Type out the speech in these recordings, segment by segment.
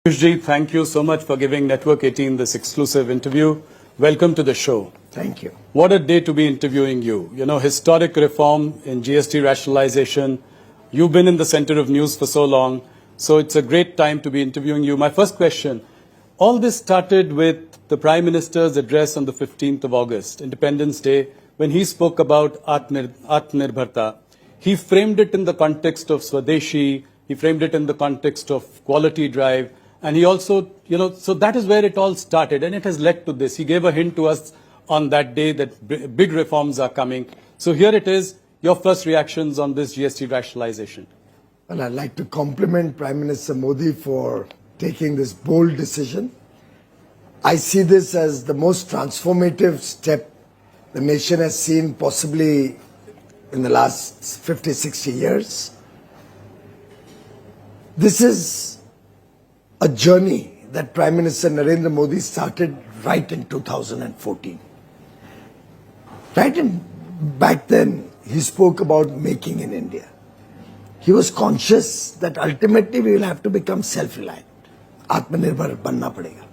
Piyush ji, thank you so much for giving Network18 this exclusive interview. Welcome to the show. Thank you. What a day to be interviewing you. You know, historic reform in GST rationalization. You've been in the center of news for so long, so it's a great time to be interviewing you. My first question, all this started with the Prime Minister's address on the 15th of August, Independence Day, when he spoke about Atmanirbharta. He framed it in the context of Swadeshi, he framed it in the context of quality drive, and he also, so that is where it all started, and it has led to this. He gave a hint to us on that day that big reforms are coming. So here it is, your first reactions on this GST rationalization. Well, I'd like to compliment Prime Minister Modi for taking this bold decision. I see this as the most transformative step the nation has seen possibly in the last 50, 60 years. This is a journey that Prime Minister Narendra Modi started right in 2014. Back then, he spoke about making in India. He was conscious that ultimately we will have to become self-reliant. Atmanirbhar banna padega.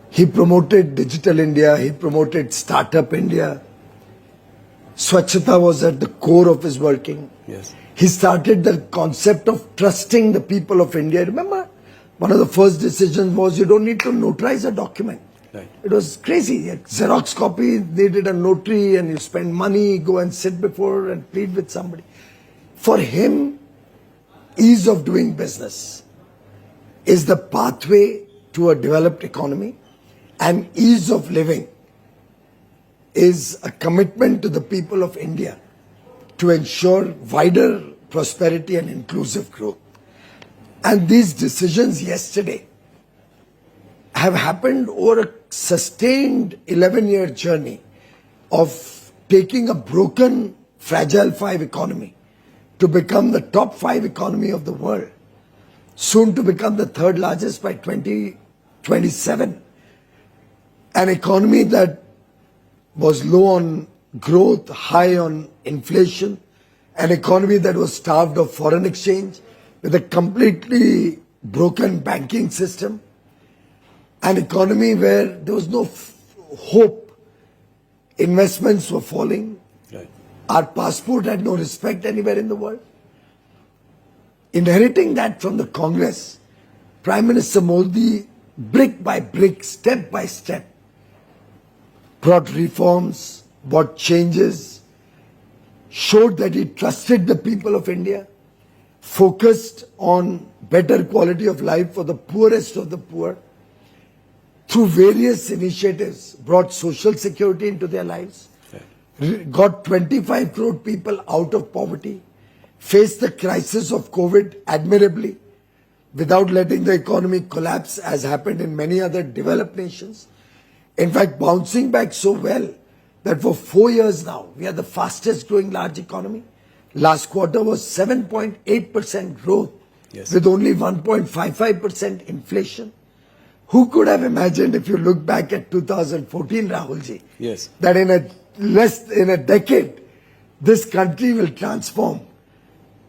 He promoted Digital India, he promoted Startup India. Swachhata was at the core of his working. Yes. He started the concept of trusting the people of India. Remember, one of the first decisions was you don't need to notarize a document. Right. It was crazy. A Xerox copy, they did a notary and you spend money, go and sit before and plead with somebody. For him, ease of doing business is the pathway to a developed economy, and ease of living is a commitment to the people of India to ensure wider prosperity and inclusive growth. And these decisions yesterday have happened over a sustained 11-year journey of taking a broken, fragile 5 economy to become the top 5 economy of the world, soon to become the 3rd largest by 2027. An economy that was low on growth, high on inflation, an economy that was starved of foreign exchange, with a completely broken banking system, an economy where there was no hope, investments were falling, Right. Our passport had no respect anywhere in the world. Inheriting that from the Congress, Prime Minister Modi, brick by brick, step by step, brought reforms, brought changes, showed that he trusted the people of India, focused on better quality of life for the poorest of the poor, through various initiatives, brought social security into their lives, got 25 crore people out of poverty, faced the crisis of COVID admirably, without letting the economy collapse as happened in many other developed nations. In fact, bouncing back so well that for 4 years now, we are the fastest growing large economy. Last quarter was 7.8% growth, Yes. with only 1.55% inflation. Who could have imagined, if you look back at 2014, Rahul ji, Yes. that in a decade, this country will transform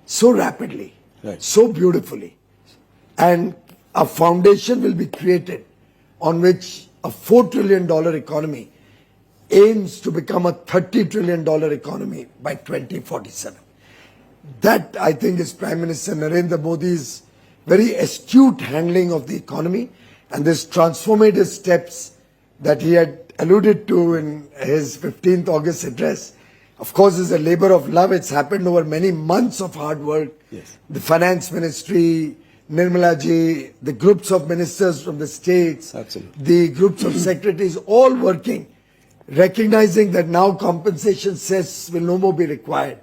so rapidly, Right. so beautifully, and a foundation will be created on which a $4 trillion economy aims to become a $30 trillion economy by 2047. That, I think, is Prime Minister Narendra Modi's very astute handling of the economy, and these transformative steps that he had alluded to in his 15th August address, of course, is a labor of love. It's happened over many months of hard work. Yes. The Finance Ministry, Nirmala ji, the groups of ministers from the states, Absolutely. the groups of secretaries, all working, recognizing that now compensation cess will no more be required.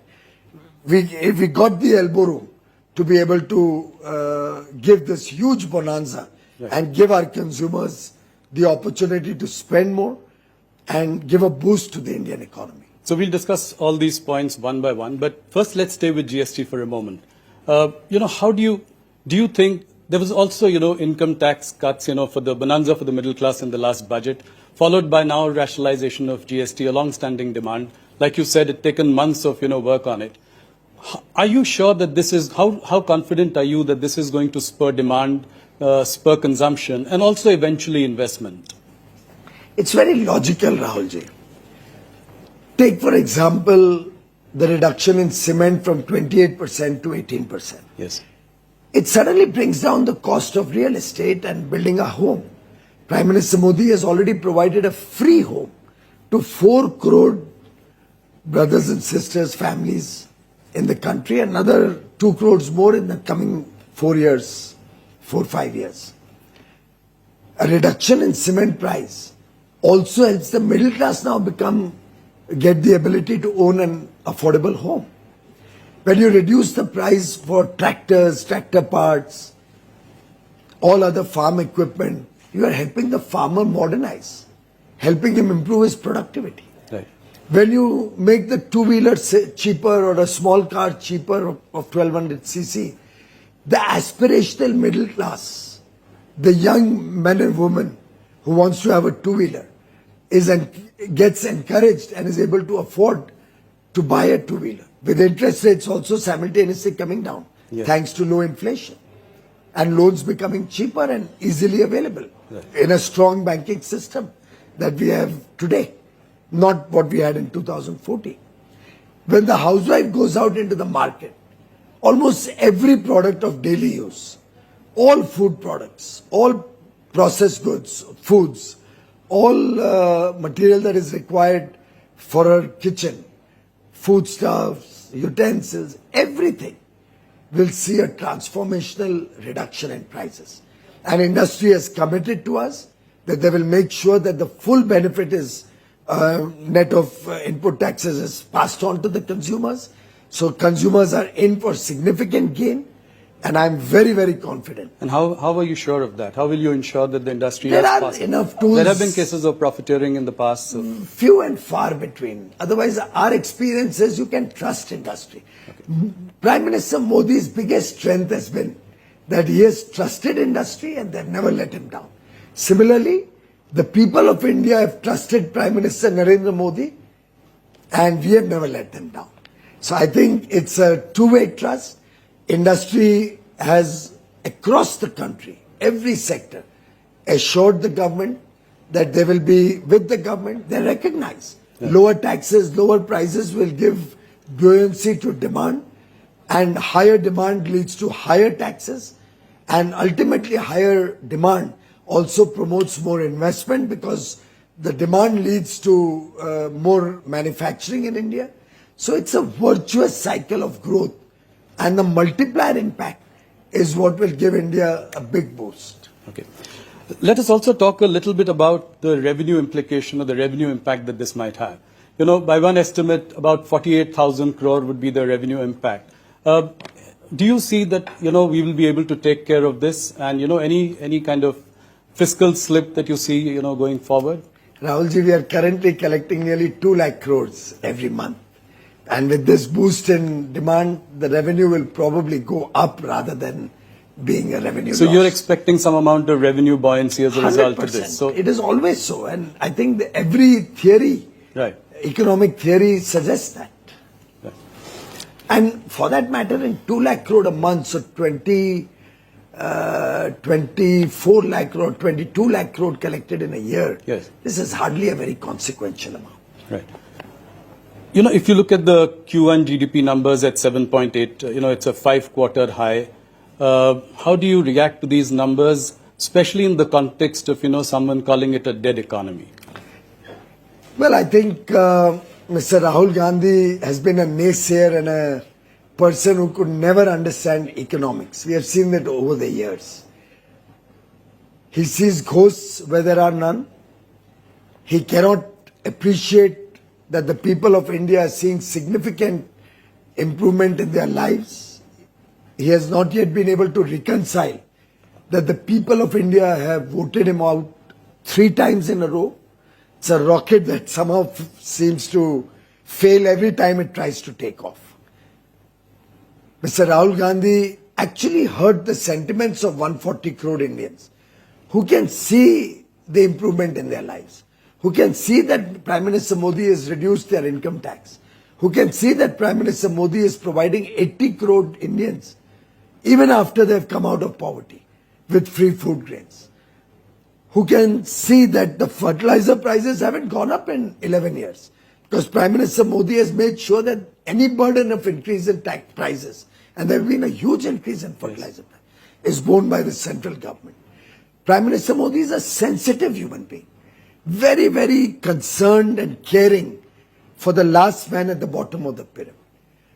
We got the elbow room to be able to give this huge bonanza, Right. and give our consumers the opportunity to spend more and give a boost to the Indian economy. So we'll discuss all these points one by one, but first let's stay with GST for a moment. How do you think there was also, income tax cuts, for the bonanza for the middle class in the last budget, followed by now rationalization of GST, a long-standing demand. Like you said, it's taken months of, work on it. Are you sure that this is, how confident are you that this is going to spur demand, spur consumption, and also eventually investment? It's very logical, Rahulji. Take, for example, the reduction in cement from 28% to 18%. Yes. It suddenly brings down the cost of real estate and building a home. Prime Minister Modi has already provided a free home to 4 crore brothers and sisters, families in the country, another 2 crores more in the coming 4 years, 4-5 years. A reduction in cement price also helps the middle class now get the ability to own an affordable home. When you reduce the price for tractors, tractor parts, all other farm equipment, you are helping the farmer modernize, helping him improve his productivity. Right. When you make the two-wheeler cheaper or a small car cheaper of 1200 cc, the aspirational middle class, the young man and woman who wants to have a two-wheeler, gets encouraged and is able to afford to buy a two-wheeler, with interest rates also simultaneously coming down, yes, thanks to low inflation and loans becoming cheaper and easily available, right, in a strong banking system that we have today, not what we had in 2014. When the housewife goes out into the market, almost every product of daily use, all food products, all processed goods, foods, all material that is required for her kitchen, foodstuffs, utensils, everything will see a transformational reduction in prices. And industry has committed to us that they will make sure that the full benefit is net of input taxes is passed on to the consumers. So consumers are in for significant gain. And I'm very, very confident. And how are you sure of that? How will you ensure that the industry there has are passed? Enough tools. There have been cases of profiteering in the past. So. Few and far between. Otherwise, our experience is you can trust industry. Okay. Prime Minister Modi's biggest strength has been that he has trusted industry and they've never let him down. Similarly, the people of India have trusted Prime Minister Narendra Modi and we have never let them down. So I think it's a two-way trust. Industry has, across the country, every sector, assured the government that they will be with the government. They recognize lower taxes, lower prices will give buoyancy to demand, and higher demand leads to higher taxes, and ultimately higher demand also promotes more investment because the demand leads to more manufacturing in India. So it's a virtuous cycle of growth. And the multiplier impact is what will give India a big boost. Okay. Let us also talk a little bit about the revenue implication or the revenue impact that this might have. You know, by one estimate, about 48,000 crore would be the revenue impact. Do you see that, you know, we will be able to take care of this and, you know, any kind of fiscal slip that you see, you know, going forward? Rahulji, we are currently collecting nearly 2 lakh crores every month. And with this boost in demand, the revenue will probably go up rather than being a revenue So loss. you're expecting some amount of revenue buoyancy as a result of this? So it is always so. And I think every theory, right, economic theory suggests that. Right. And for that matter, in 2 lakh crore a month, so 24 lakh crore, 22 lakh crore collected in a year, yes, this is hardly a very consequential amount. Right. You know, if you look at the Q1 GDP numbers at 7.8, you know, it's a 5-quarter high. How do you react to these numbers, especially in the context of, you know, someone calling it a dead economy? Well, I think Mr. Rahul Gandhi has been a naysayer and a person who could never understand economics. We have seen that over the years. He sees ghosts where there are none. He cannot appreciate that the people of India are seeing significant improvement in their lives. He has not yet been able to reconcile that the people of India have voted him out 3 times in a row. It's a rocket that somehow seems to fail every time it tries to take off. Mr. Rahul Gandhi actually hurt the sentiments of 140 crore Indians who can see the improvement in their lives, who can see that Prime Minister Modi has reduced their income tax, who can see that Prime Minister Modi is providing 80 crore Indians, even after they've come out of poverty, with free food grains, who can see that the fertilizer prices haven't gone up in 11 years. Because Prime Minister Modi has made sure that any burden of increase in tax prices, and there has been a huge increase in fertilizer price, is borne by the central government. Prime Minister Modi is a sensitive human being, very, very concerned and caring for the last man at the bottom of the pyramid.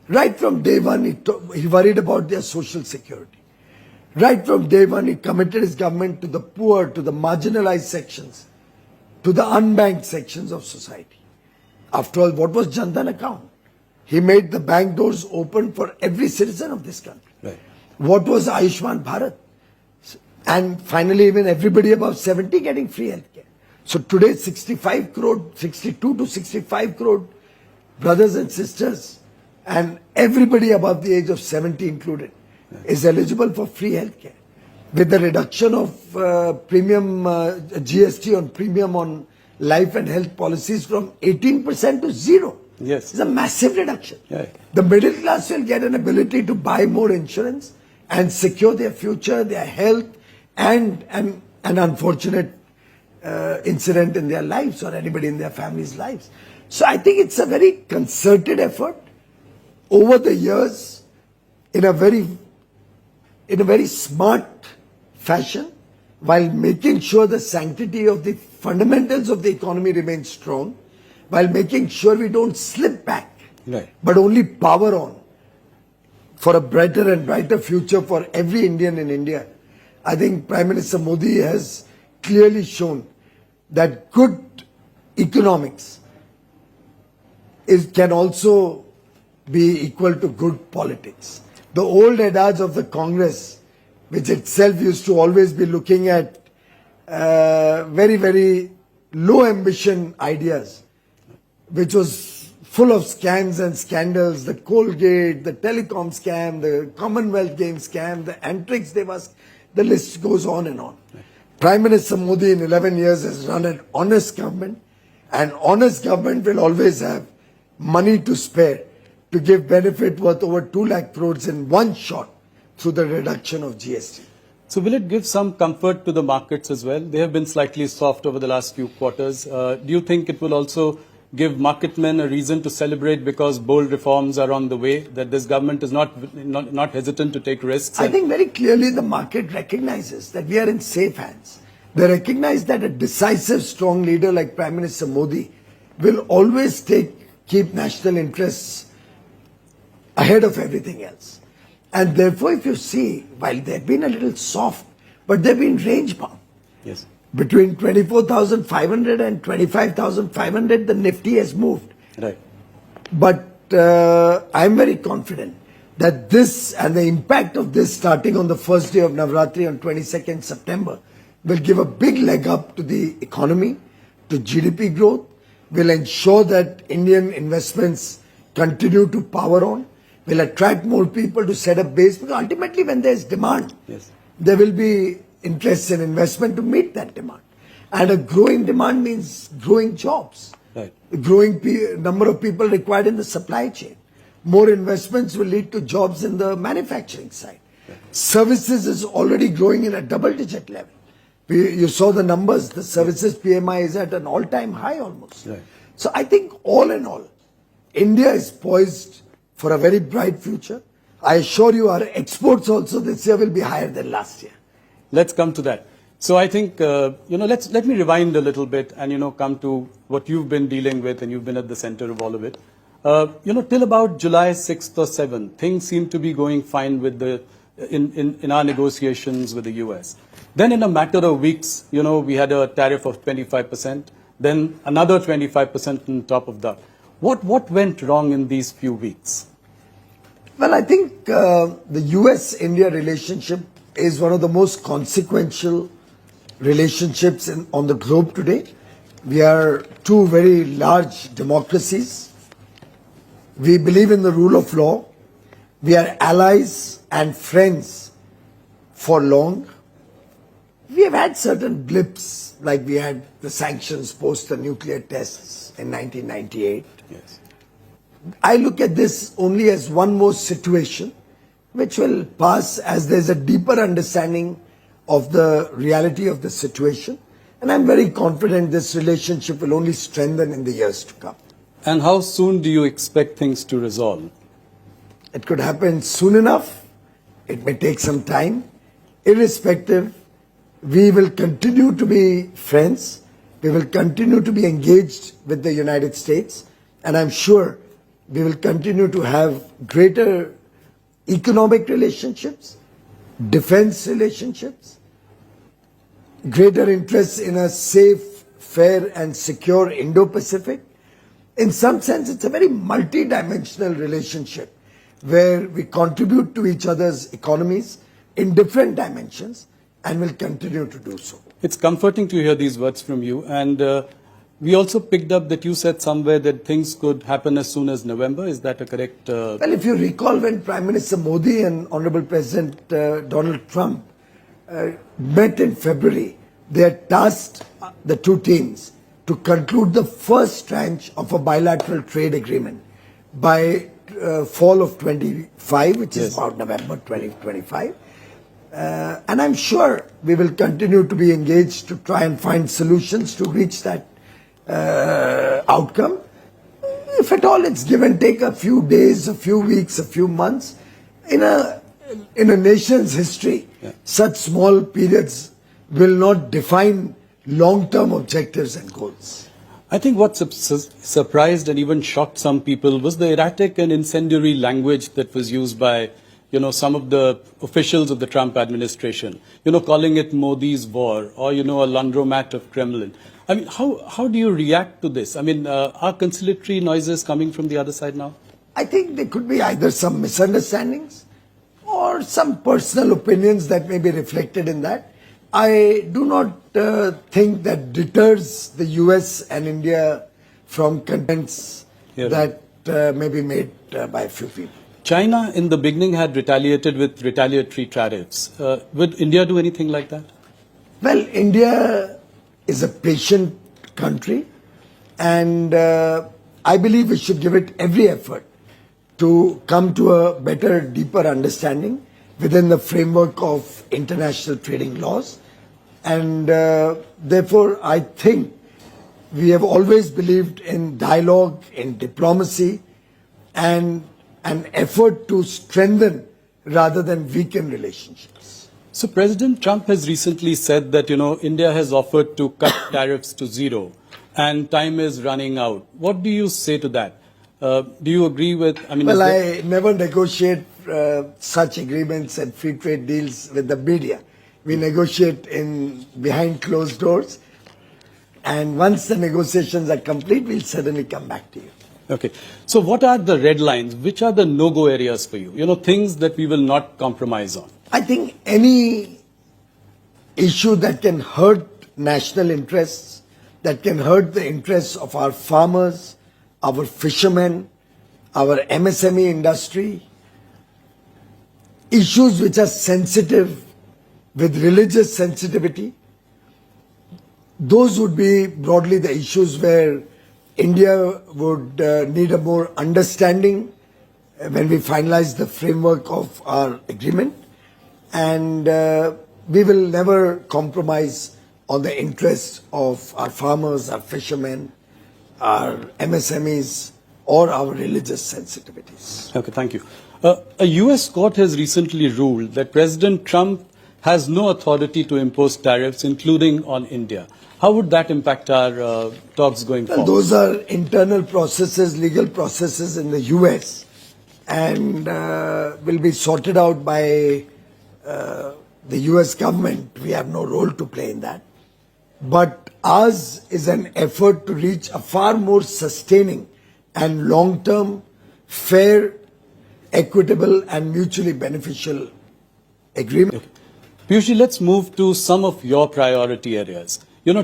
Right from day one, he worried about their social security. Right from day one, he committed his government to the poor, to the marginalized sections, to the unbanked sections of society. After all, what was Jan Dhan account? He made the bank doors open for every citizen of this country. Right. What was Ayushman Bharat? And finally, even everybody above 70 getting free healthcare. So today, 65 crore, 62 to 65 crore brothers and sisters, and everybody above the age of 70 included, is eligible for free healthcare. With the reduction of premium GST on premium on life and health policies from 18% to 0. Yes. It's a massive reduction. Yeah. The middle class will get an ability to buy more insurance and secure their future, their health, and an unfortunate incident in their lives or anybody in their family's lives. So I think it's a very concerted effort over the years in a very smart fashion, while making sure the sanctity of the fundamentals of the economy remains strong, while making sure we don't slip back, right, but only power on for a brighter and brighter future for every Indian in India. I think Prime Minister Modi has clearly shown that good economics can also be equal to good politics. The old adage of the Congress, which itself used to always be looking at very, very low ambition ideas, which was full of scams and scandals, the Colgate, the telecom scam, the Commonwealth Games scam, the Antrix, the list goes on and on. Prime Minister Modi in 11 years has run an honest government, and honest government will always have money to spare to give benefit worth over 2 lakh crores in one shot through the reduction of GST. So will it give some comfort to the markets as well? They have been slightly soft over the last few quarters. Do you think it will also give market men a reason to celebrate because bold reforms are on the way, that this government is not hesitant to take risks? I think very clearly the market recognizes that we are in safe hands. They recognize that a decisive, strong leader like Prime Minister Modi will always keep national interests ahead of everything else. And therefore, if you see, while they've been a little soft, but they've been range bound. Yes. Between 24,500 and 25,500, the Nifty has moved. Right. But I'm very confident that this and the impact of this starting on the first day of Navratri on 22nd September will give a big leg up to the economy, to GDP growth, will ensure that Indian investments continue to power on, will attract more people to set up base, because ultimately when there's demand, yes, there will be interest in investment to meet that demand. And a growing demand means growing jobs, right, a growing number of people required in the supply chain. More investments will lead to jobs in the manufacturing side. right. Services is already growing in a double-digit level. You saw the numbers, the services PMI is at an all-time high almost. Right. So I think all in all, India is poised for a very bright future. I assure you our exports also this year will be higher than last year. Let's come to that. So I think, let me rewind a little bit and, come to what you've been dealing with, and you've been at the center of all of it. Till about July 6th or 7th, things seem to be going fine with in our negotiations with the US. Then in a matter of weeks, we had a tariff of 25%, then another 25% on top of that. What went wrong in these few weeks? Well, I think the US-India relationship is one of the most consequential relationships on the globe today. We are two very large democracies. We believe in the rule of law. We are allies and friends for long. We have had certain blips, like we had the sanctions post the nuclear tests in 1998. Yes. I look at this only as one more situation which will pass as there's a deeper understanding of the reality of the situation. And I'm very confident this relationship will only strengthen in the years to come. And how soon do you expect things to resolve? It could happen soon enough. It may take some time. Irrespective, we will continue to be friends. We will continue to be engaged with the United States. And I'm sure we will continue to have greater economic relationships, defense relationships, greater interest in a safe, fair and secure Indo-Pacific. In some sense, it's a very multi-dimensional relationship where we contribute to each other's economies in different dimensions and will continue to do so. It's comforting to hear these words from you. And we also picked up that you said somewhere that things could happen as soon as November. Is that a correct? Well, if you recall when Prime Minister Modi and Honorable President Donald Trump met in February, they had tasked the two teams to conclude the first tranche of a bilateral trade agreement by fall of 25, which is about November 2025. And I'm sure we will continue to be engaged to try and find solutions to reach that outcome. If at all it's give and take a few days, a few weeks, a few months, in a nation's history, such small periods will not define long-term objectives and goals. I think what surprised and even shocked some people was the erratic and incendiary language that was used by, some of the officials of the Trump administration, calling it Modi's war or, a laundromat of Kremlin. I mean, how do you react to this? I mean, are conciliatory noises coming from the other side now? I think there could be either some misunderstandings or some personal opinions that may be reflected in that. I do not think that deters the US and India from contents that may be made by a few people. China in the beginning had retaliated with retaliatory tariffs. Would India do anything like that? Well, India is a patient country and I believe we should give it every effort to come to a better, deeper understanding within the framework of international trading laws. And therefore, I think we have always believed in dialogue, in diplomacy, and an effort to strengthen rather than weaken relationships. So President Trump has recently said that, India has offered to cut tariffs to zero and time is running out. What do you say to that? Do you agree with... Well, I never negotiate such agreements and free trade deals with the media. We negotiate behind closed doors. And once the negotiations are complete, we'll certainly come back to you. Okay. So what are the red lines? Which are the no-go areas for you? Things that we will not compromise on. I think any issue that can hurt national interests, that can hurt the interests of our farmers, our fishermen, our MSME industry, issues which are sensitive with religious sensitivity, those would be broadly the issues where India would need a more understanding when we finalize the framework of our agreement. And we will never compromise on the interests of our farmers, our fishermen, our MSMEs, or our religious sensitivities. Okay, thank you. A US court has recently ruled that President Trump has no authority to impose tariffs, including on India. How would that impact our talks going forward? Those are internal processes, legal processes in the US, and will be sorted out by the US government. We have no role to play in that. But ours is an effort to reach a far more sustaining and long-term, fair, equitable and mutually beneficial agreement. Okay. Piyush, let's move to some of your priority areas.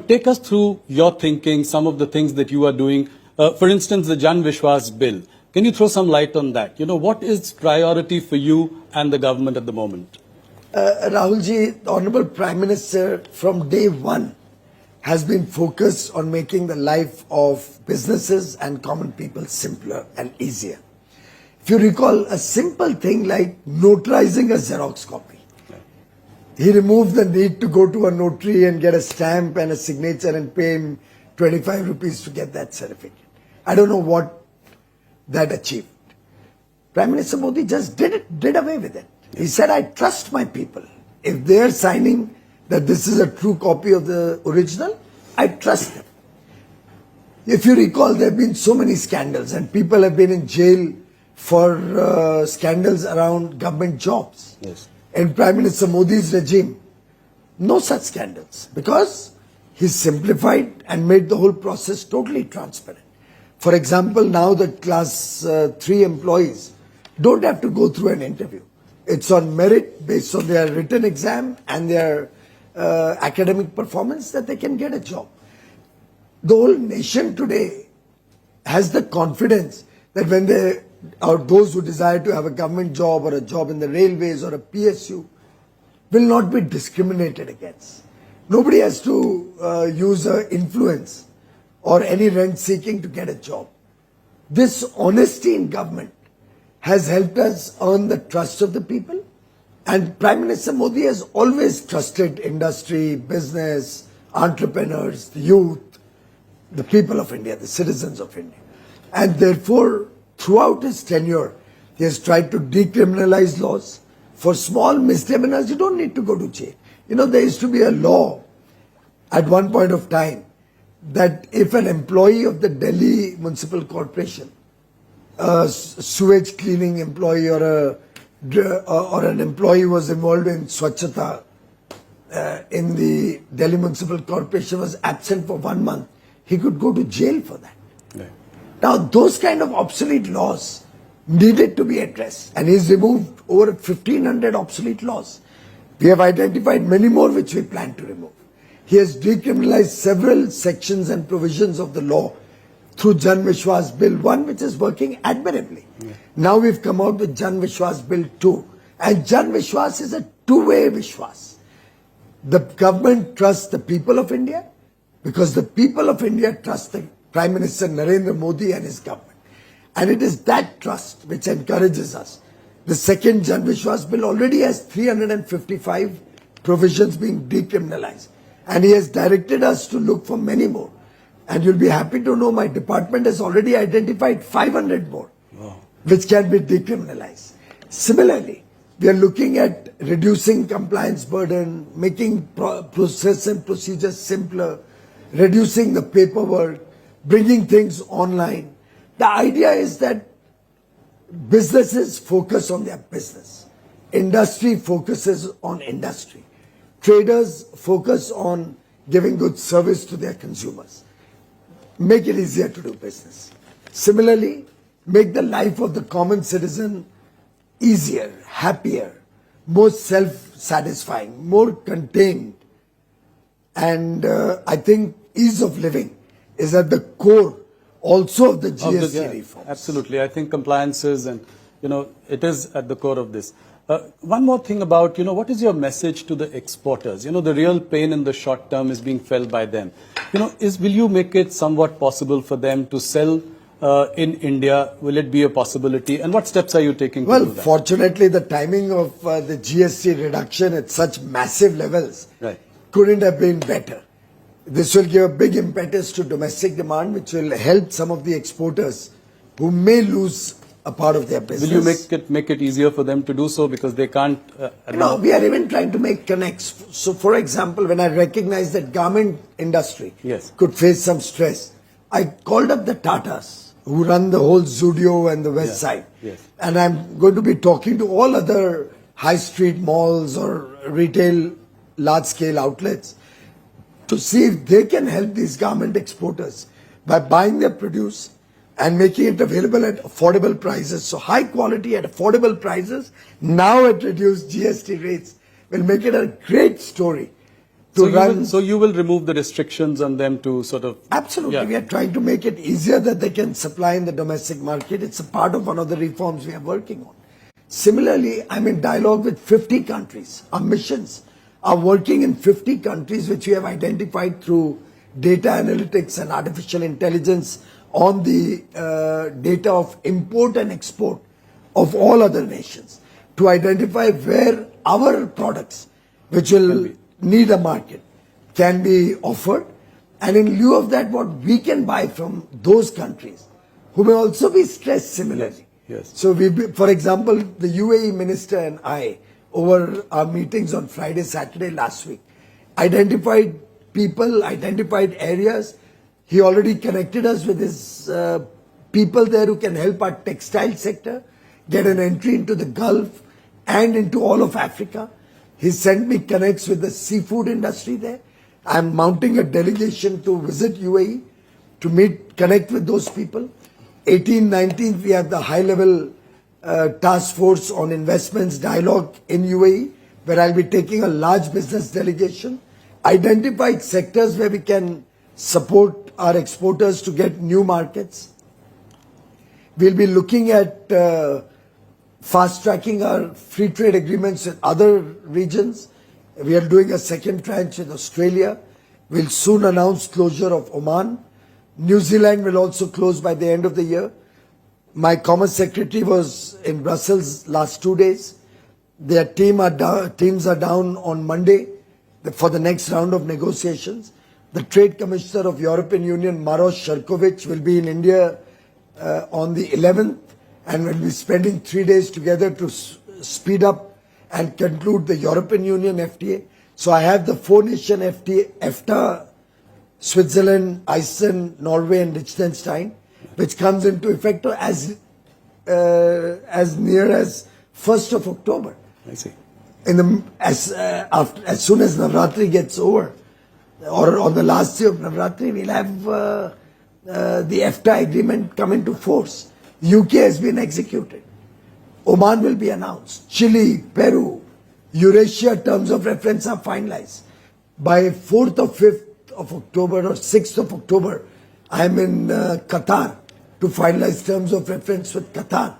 Take us through your thinking, some of the things that you are doing. For instance, the Jan Vishwas bill. Can you throw some light on that? What is priority for you and the government at the moment? Rahulji, the Honorable Prime Minister from day one has been focused on making the life of businesses and common people simpler and easier. If you recall, a simple thing like notarizing a Xerox copy. He removed the need to go to a notary and get a stamp and a signature and pay him 25 rupees to get that certificate. I don't know what that achieved. Prime Minister Modi just did away with it. He said, I trust my people. If they're signing that this is a true copy of the original, I trust them. If you recall, there have been so many scandals and people have been in jail for scandals around government jobs. Yes. In Prime Minister Modi's regime, no such scandals because he simplified and made the whole process totally transparent. For example, now the class 3 employees don't have to go through an interview. It's on merit based on their written exam and their academic performance that they can get a job. The whole nation today has the confidence that when they or those who desire to have a government job or a job in the railways or a PSU will not be discriminated against. Nobody has to use influence or any rent seeking to get a job. This honesty in government has helped us earn the trust of the people, and Prime Minister Modi has always trusted industry, business, entrepreneurs, the youth, the people of India, the citizens of India. And therefore, throughout his tenure, he has tried to decriminalize laws. For small misdemeanors, you don't need to go to jail. You know, there used to be a law at one point of time that if an employee of the Delhi Municipal Corporation, a sewage cleaning employee or an employee was involved in Swachhata in the Delhi Municipal Corporation was absent for 1 month, he could go to jail for that. Right. Now, those kind of obsolete laws needed to be addressed, and he's removed over 1,500 obsolete laws. We have identified many more which we plan to remove. He has decriminalized several sections and provisions of the law through Jan Vishwas Bill 1, which is working admirably. Yeah. Now we've come out with Jan Vishwas Bill 2, and Jan Vishwas is a two-way Vishwas. The government trusts the people of India because the people of India trust the Prime Minister Narendra Modi and his government. And it is that trust which encourages us. The second Jan Vishwas Bill already has 355 provisions being decriminalized. And he has directed us to look for many more. And you'll be happy to know my department has already identified 500 more, which can be decriminalized. Similarly, we are looking at reducing compliance burden, making process and procedures simpler, reducing the paperwork, bringing things online. The idea is that businesses focus on their business. Industry focuses on industry. Traders focus on giving good service to their consumers. Make it easier to do business. Similarly, make the life of the common citizen easier, happier, more self-satisfying, more contained. And I think ease of living is at the core also of the GST reforms. Absolutely. I think compliances and, it is at the core of this. One more thing about, what is your message to the exporters? The real pain in the short term is being felt by them. Will you make it somewhat possible for them to sell in India? Will it be a possibility? And what steps are you taking to do that? Well, fortunately, the timing of the GST reduction at such massive levels couldn't have been better. This will give a big impetus to domestic demand, which will help some of the exporters who may lose a part of their business. Will you make it easier for them to do so because they can't? No, we are even trying to make connects. So, for example, when I recognized that garment industry could face some stress, I called up the Tatas who run the whole Zudio and the West Side. And I'm going to be talking to all other high street malls or retail large-scale outlets to see if they can help these garment exporters by buying their produce and making it available at affordable prices. So high quality at affordable prices, now at reduced GST rates, will make it a great story to run. So you will remove the restrictions on them to sort of... Absolutely. We are trying to make it easier that they can supply in the domestic market. It's a part of one of the reforms we are working on. Similarly, I'm in dialogue with 50 countries. Our missions are working in 50 countries, which we have identified through data analytics and artificial intelligence on the data of import and export of all other nations to identify where our products, which will need a market, can be offered, and in lieu of that, what we can buy from those countries who may also be stressed similarly. Yes. So for example, the UAE minister and I, over our meetings on Friday, Saturday last week, identified people, identified areas. He already connected us with his people there who can help our textile sector get an entry into the Gulf and into all of Africa. He sent me connects with the seafood industry there. I'm mounting a delegation to visit UAE to connect with those people. 18, 19, we have the high-level task force on investments dialogue in UAE, where I'll be taking a large business delegation, identified sectors where we can support our exporters to get new markets. We'll be looking at fast-tracking our free trade agreements with other regions. We are doing a second tranche in Australia. We'll soon announce closure of Oman. New Zealand will also close by the end of the year. My Commerce Secretary was in Brussels last 2 days. Their teams are down on Monday for the next round of negotiations. The Trade Commissioner of European Union, Maros Sherkovich, will be in India on the 11th and will be spending 3 days together to speed up and conclude the European Union FTA. So I have the 4-nation FTA, EFTA, Switzerland, Iceland, Norway and Liechtenstein, which comes into effect as near as 1st of October. I see. As soon as Navratri gets over, or on the last day of Navratri, we'll have the EFTA agreement come into force. UK has been executed. Oman will be announced. Chile, Peru, Eurasia terms of reference are finalized. By 4th or 5th of October or 6th of October, I am in Qatar to finalize terms of reference with Qatar.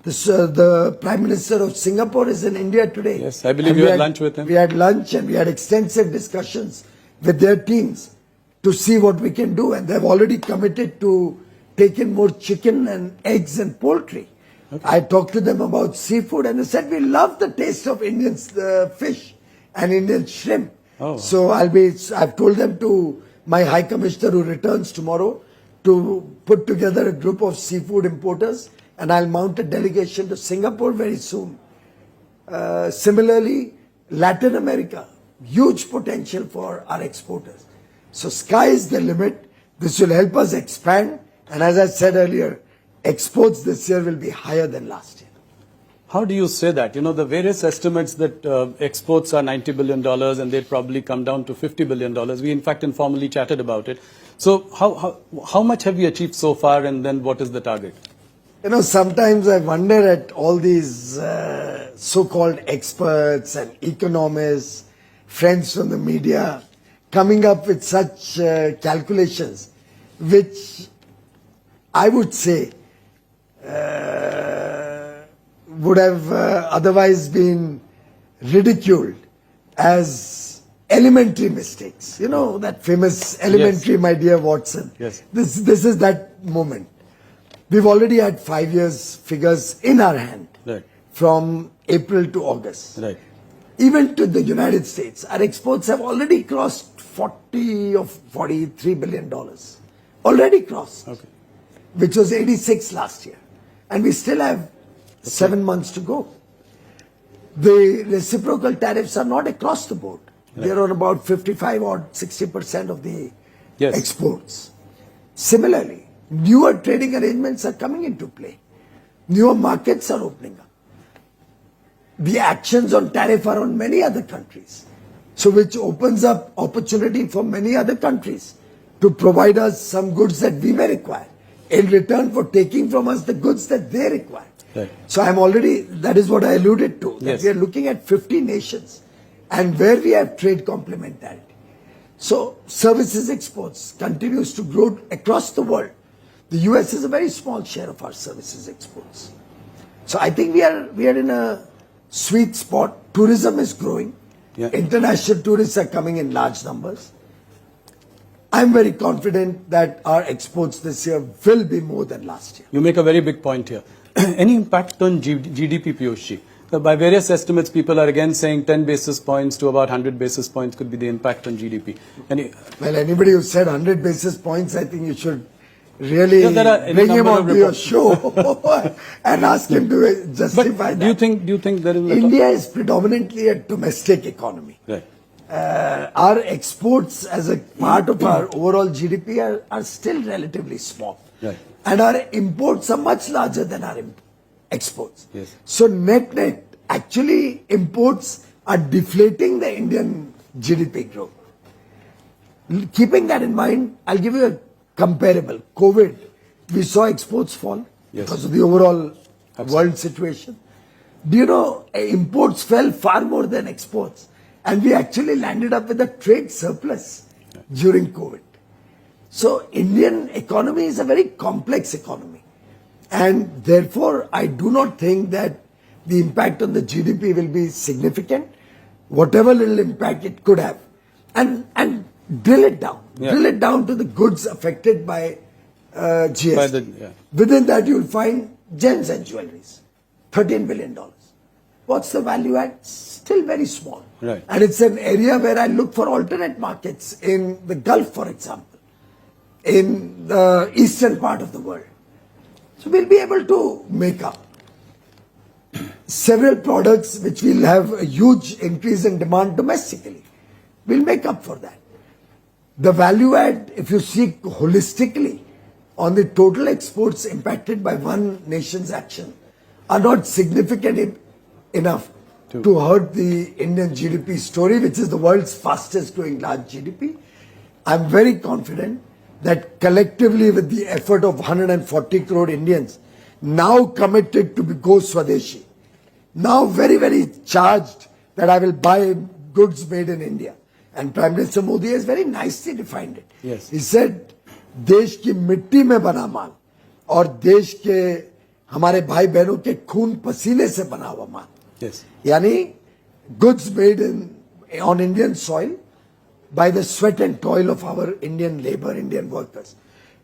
The Prime Minister of Singapore is in India today. Yes, I believe you had lunch with him. We had lunch and we had extensive discussions with their teams to see what we can do. And they've already committed to take in more chicken and eggs and poultry. Okay. I talked to them about seafood and they said, we love the taste of Indian fish and Indian shrimp. Oh. So I've told them to, my High Commissioner who returns tomorrow, to put together a group of seafood importers, and I'll mount a delegation to Singapore very soon. Similarly, Latin America, huge potential for our exporters. So sky is the limit. This will help us expand. And as I said earlier, exports this year will be higher than last year. How do you say that? You know, the various estimates that exports are $90 billion and they'd probably come down to $50 billion. We, in fact, informally chatted about it. So how much have we achieved so far, and then what is the target? You know, sometimes I wonder at all these so-called experts and economists, friends from the media, coming up with such calculations, which I would say would have otherwise been ridiculed as elementary mistakes. You know, that famous elementary, yes. My dear Watson. Yes. This is that moment. We've already had 5 years figures in our hand, right, from April to August. Right. Even to the United States, our exports have already crossed 40 or $43 billion. Already crossed. Okay. Which was 86 last year. And we still have 7 months to go. The reciprocal tariffs are not across the board. Right. They're on about 55 or 60% of the, yes, exports. Similarly, newer trading arrangements are coming into play. Newer markets are opening up. The actions on tariff are on many other countries. So which opens up opportunity for many other countries to provide us some goods that we may require in return for taking from us the goods that they require. Right. So that is what I alluded to, that, yes, we are looking at 50 nations and where we have trade complementarity. So services exports continues to grow across the world. The US is a very small share of our services exports. So I think we are in a sweet spot. Tourism is growing. Yeah. International tourists are coming in large numbers. I'm very confident that our exports this year will be more than last year. You make a very big point here. Any impact on GDP, Piyush? By various estimates, people are again saying 10 basis points to about 100 basis points could be the impact on GDP. Well, anybody who said 100 basis points, I think you should really Yeah, bring him onto your show and ask him to justify but that. Do you think there is India is predominantly a domestic economy. Right. Our exports as a part of our overall GDP are still relatively small. Right. And our imports are much larger than our exports. Yes. So net, actually imports are deflating the Indian GDP growth. Keeping that in mind, I'll give you a comparable. COVID, we saw exports fall because of the overall world situation. Do you know, imports fell far more than exports. And we actually landed up with a trade surplus during COVID. So Indian economy is a very complex economy. And therefore, I do not think that the impact on the GDP will be significant. Whatever little impact it could have. And drill it down. Yeah. Drill it down to the goods affected by GST. Yeah. Within that, you'll find gems and jewelries. $13 billion. What's the value add? Still very small. Right. And it's an area where I look for alternate markets in the Gulf, for example, in the eastern part of the world. So we'll be able to make up several products which will have a huge increase in demand domestically. We'll make up for that. The value add, if you see holistically on the total exports impacted by one nation's action, are not significant enough to hurt the Indian GDP story, which is the world's fastest growing large GDP. I'm very confident that collectively with the effort of 140 crore Indians now committed to go Swadeshi, now very, very charged that I will buy goods made in India. And Prime Minister Modi has very nicely defined it. Yes. He said, देश की मिट्टी में बना माल और देश के हमारे भाई बहनों के खून पसीने से बना हुआ माल. Yes. Yani goods made on Indian soil by the sweat and toil of our Indian labor, Indian workers.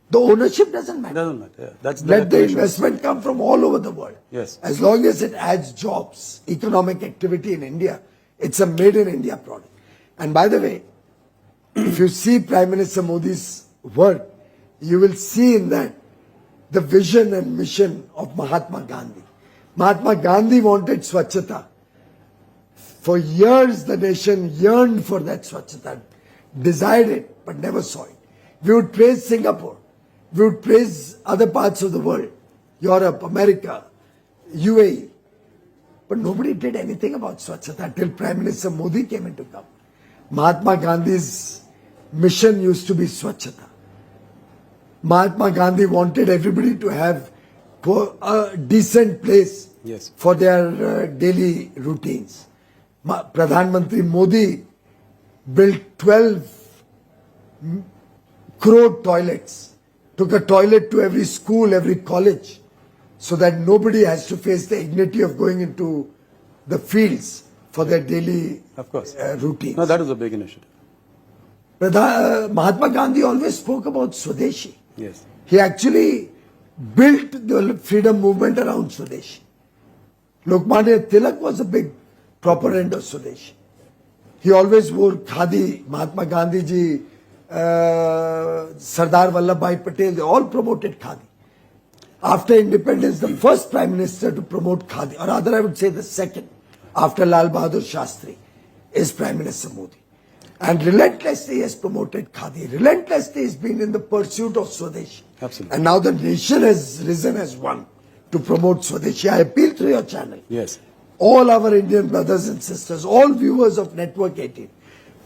The ownership doesn't matter. Doesn't matter. Yeah. That's Let the investment come from all over the world. Yes. As long as it adds jobs, economic activity in India, it's a made in India product. And by the way, if you see Prime Minister Modi's work, you will see in that the vision and mission of Mahatma Gandhi. Mahatma Gandhi wanted Swachhata. For years, the nation yearned for that Swachhata, desired it, but never saw it. We would praise Singapore. We would praise other parts of the world, Europe, America, UAE. But nobody did anything about Swachhata till Prime Minister Modi came into government. Mahatma Gandhi's mission used to be Swachhata. Mahatma Gandhi wanted everybody to have a decent place for their daily routines. Pradhan Mantri Modi built 12 crore toilets, took a toilet to every school, every college, so that nobody has to face the indignity of going into the fields for their daily routines. No, that was a big initiative. Mahatma Gandhi always spoke about Swadeshi. Yes. He actually built the freedom movement around Swadeshi. Lokmanya Tilak was a big proponent of Swadeshi. He always wore khadi. Mahatma Gandhi ji, Sardar Vallabhbhai Patel, they all promoted khadi. After independence, the first prime minister to promote khadi, or rather I would say the second, after Lal Bahadur Shastri, is Prime Minister Modi. And relentlessly has promoted khadi. Relentlessly has been in the pursuit of Swadeshi. Absolutely. And now the nation has risen as one to promote Swadeshi. I appeal through your channel. Yes. All our Indian brothers and sisters, all viewers of Network 18,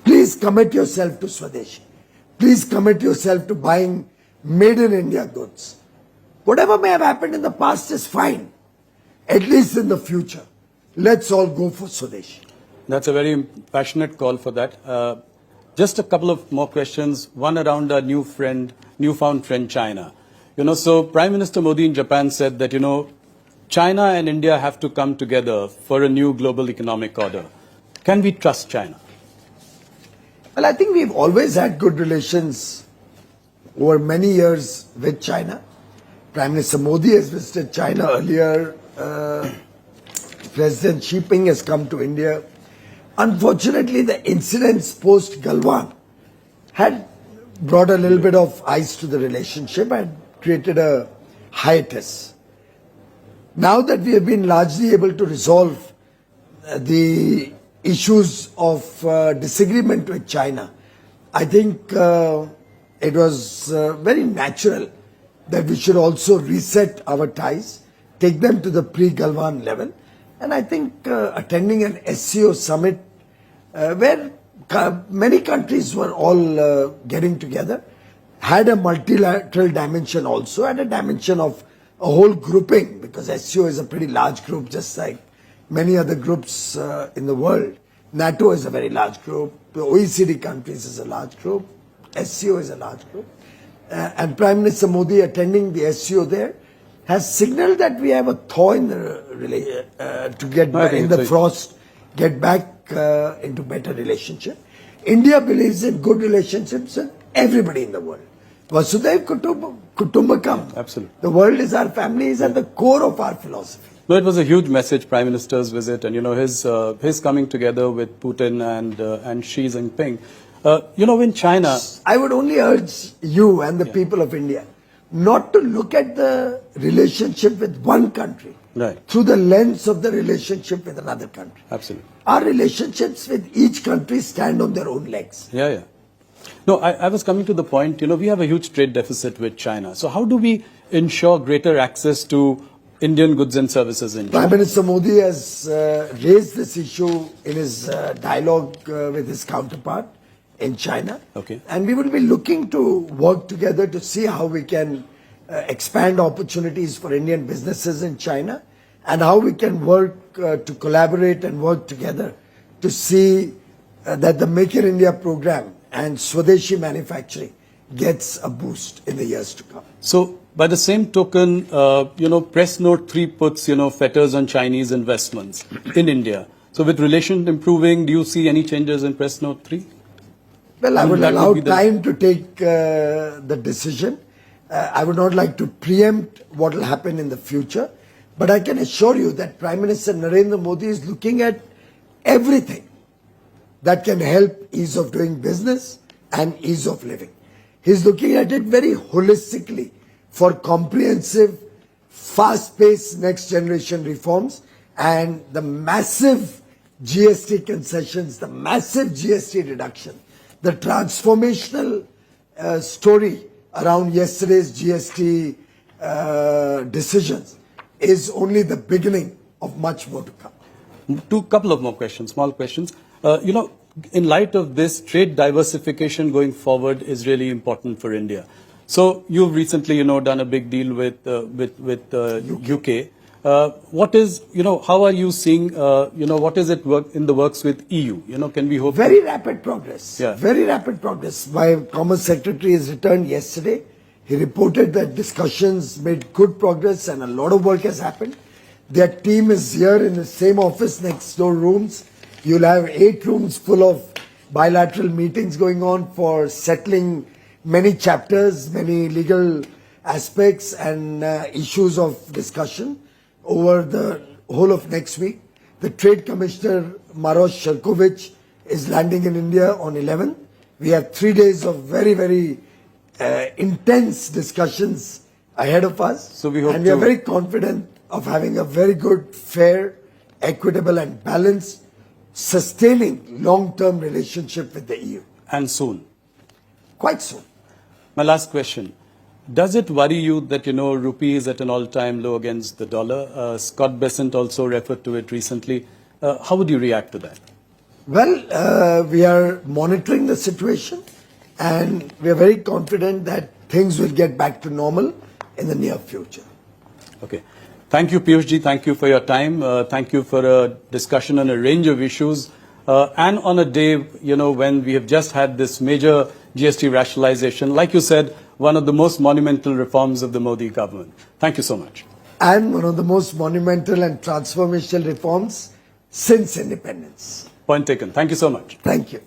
please commit yourself to Swadeshi. Please commit yourself to buying made in India goods. Whatever may have happened in the past is fine. At least in the future, let's all go for Swadeshi. That's a very passionate call for that. Just a couple of more questions. One around our newfound friend, China. So Prime Minister Modi in Japan said that, China and India have to come together for a new global economic order. Can we trust China? Well, I think we've always had good relations over many years with China. Prime Minister Modi has visited China earlier. President Xi Jinping has come to India. Unfortunately, the incidents post Galwan had brought a little bit of ice to the relationship and created a hiatus. Now that we have been largely able to resolve the issues of disagreement with China, I think it was very natural that we should also reset our ties, take them to the pre-Galwan level. And I think attending an SCO summit where many countries were all getting together had a multilateral dimension also, and a dimension of a whole grouping, because SCO is a pretty large group, just like many other groups in the world. NATO is a very large group, the OECD countries is a large group, SCO is a large group. And Prime Minister Modi attending the SCO there has signaled that we have a thaw in the to get back in the frost, get back into better relationship. India believes in good relationships with everybody in the world. Vasudhaiv Kutumbakam. Absolutely. The world is our family, is at the core of our philosophy. No, it was a huge message, Prime Minister's visit, and his coming together with Putin and Xi Jinping. In China, I would only urge you and the people of India not to look at the relationship with one country through the lens of the relationship with another country. Absolutely. Our relationships with each country stand on their own legs. Yeah. No, I was coming to the point, we have a huge trade deficit with China. So how do we ensure greater access to Indian goods and services in China? Prime Minister Modi has raised this issue in his dialogue with his counterpart in China. Okay. And we will be looking to work together to see how we can expand opportunities for Indian businesses in China, and how we can work to collaborate and work together to see that the Make in India program and Swadeshi manufacturing gets a boost in the years to come. So, by the same token, Press Note 3 puts, fetters on Chinese investments in India. So, with relations improving, do you see any changes in Press Note 3? Well, I would allow time to take the decision. I would not like to preempt what will happen in the future. But I can assure you that Prime Minister Narendra Modi is looking at everything that can help ease of doing business and ease of living. He's looking at it very holistically for comprehensive, fast-paced next generation reforms, and the massive GST concessions, the massive GST reduction, the transformational story around yesterday's GST decisions is only the beginning of much more to come. Couple of more questions, small questions. In light of this, trade diversification going forward is really important for India. So you've recently, done a big deal with UK. What is, how are you seeing, what is it in the works with EU? Can we hope? Very rapid progress. Yeah. Very rapid progress. My Commerce Secretary has returned yesterday. He reported that discussions made good progress and a lot of work has happened. Their team is here in the same office, next door rooms. You'll have 8 rooms full of bilateral meetings going on for settling many chapters, many legal aspects and issues of discussion over the whole of next week. The Trade Commissioner, Maros Sherkovich, is landing in India on 11th. We have 3 days of very intense discussions ahead of us. So we hope and we are very confident of having a very good, fair, equitable and balanced, sustaining long-term relationship with the EU. And soon. Quite soon. My last question. Does it worry you that, rupee is at an all-time low against the dollar? Scott Bessent also referred to it recently. How would you react to that? Well, we are monitoring the situation and we are very confident that things will get back to normal in the near future. Okay. Thank you, Piyush ji. Thank you for your time. Thank you for a discussion on a range of issues. And on a day, when we have just had this major GST rationalization, like you said, one of the most monumental reforms of the Modi government. Thank you so much. And one of the most monumental and transformational reforms since independence. Point taken. Thank you so much. Thank you.